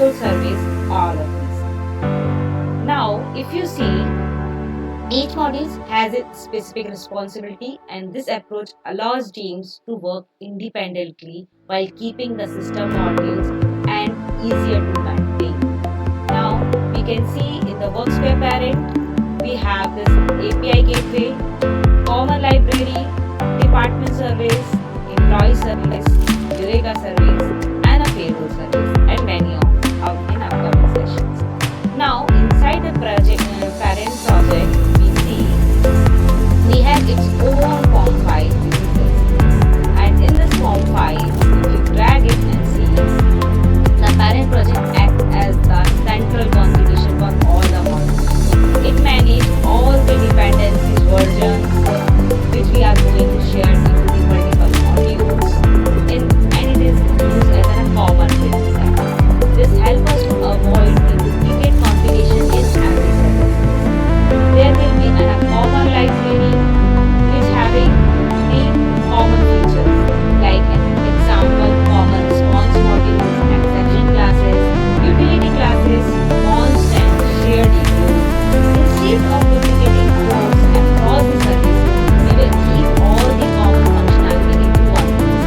payroll service, all of these. Now, if you see, each module has its specific responsibility, and this approach allows teams to work independently while keeping the system modules and easier to maintain. Now, we can see in the Worksphere parent, we have this API gateway, common library, department service, employee service, Eureka service, and a payroll service, and many of in upcoming sessions. Now, inside the parent project, we see we have its own form file and in this form file, if you drag it and see, the parent project acts as the central configuration for all the modules. It manages all the dependencies versions which we are going to share into the multiple modules and it is used as a common base set. This helps us to avoid the duplicate configuration in every service. There will be a common library which having three common features like an example, common response modules, exception classes, utility classes, constant shared EQs. Instead of duplicating codes across the services, we will keep all the common functionality into one place.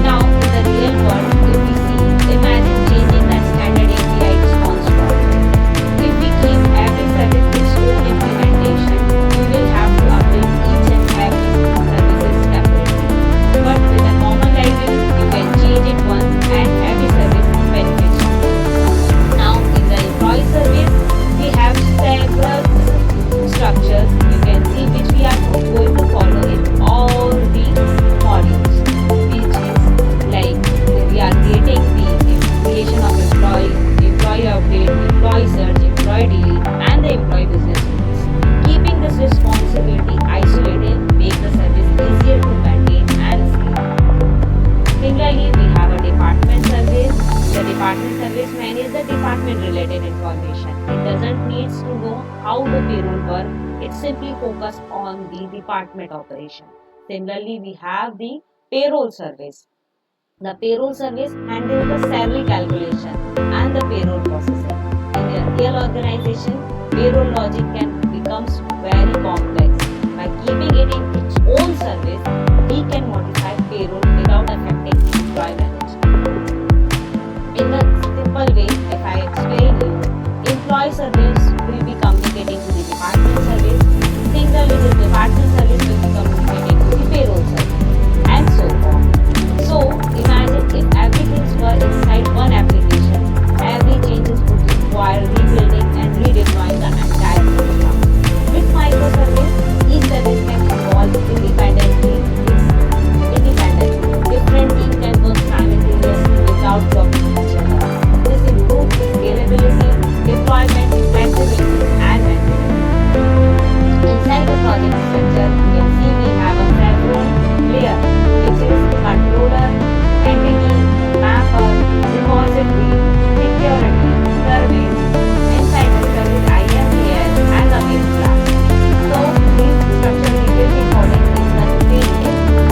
Now, in the real world, if we see, imagine changing that standard API response project. If we keep every service its own implementation, we will have to update each and every services separately. But with a common library, you can change it once and every service benefits from it. Now, in the employee service, we have several structures you can see which we are going to follow in all the modules, which is like we are creating the creation of employee update, employee search, employee delete, and the employee business units. Keeping this responsibility isolated make the service easier to maintain and scale. Similarly, we have a department service. The department service manages the department related information. It doesn't need to know how the payroll works. It simply focuses on the department operation. Similarly, we have the payroll service. The payroll service handles the salary calculation and the payroll processing. In a real organization, payroll logic can become very complex. By keeping it in its own service, we can modify payroll without affecting employee management. In a simple way, if I explain you, employee service will be communicating to the department service. Similarly, the department service will be communicating to the payroll service, and so on. So, imagine if everything were inside one application, every changes would require rebuilding and redeploying the entire system. With microservice, each service can evolve independently. Different teams can work simultaneously without blocking each other. This improves scalability, deployment, flexibility, and maintenance. Inside the project structure, you can see we have a several layers, which is controller, entity, mapper, repository, security, service, inside the service IAM and the base class. So these structures we will be following in the same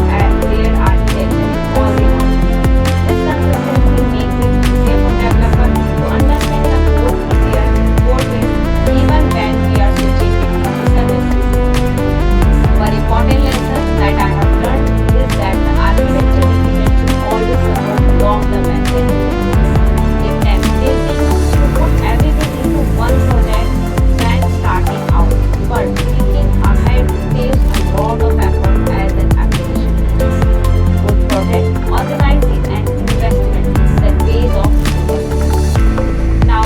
and layered architecture all the modules. This consistency makes it easier for developers to understand the code easier, code base, even when we are switching between services. One important lesson that I have learned is that the architecture decision should always support long-term maintenance. It's tempting to put everything into one project when starting out, but thinking ahead saves a lot of effort as an application. Good project organizing and investment that pays off over. Now,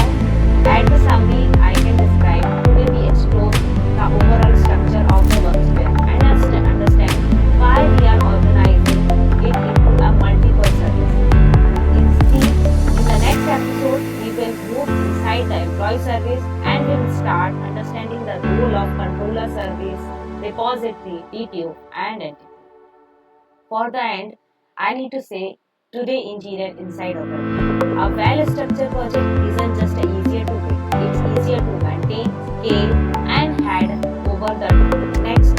at the summary, I can describe today we explore the overall structure of the Worksphere and understand why we are organizing it into a multiple service. In the next episode, we will move inside the employee service and we will start understanding the role of controller service, repository, DTO, and entity. For the end, I need to say today engineer inside of it. A well-structured project isn't just easier to build, it's easier to maintain, scale, and hand over the next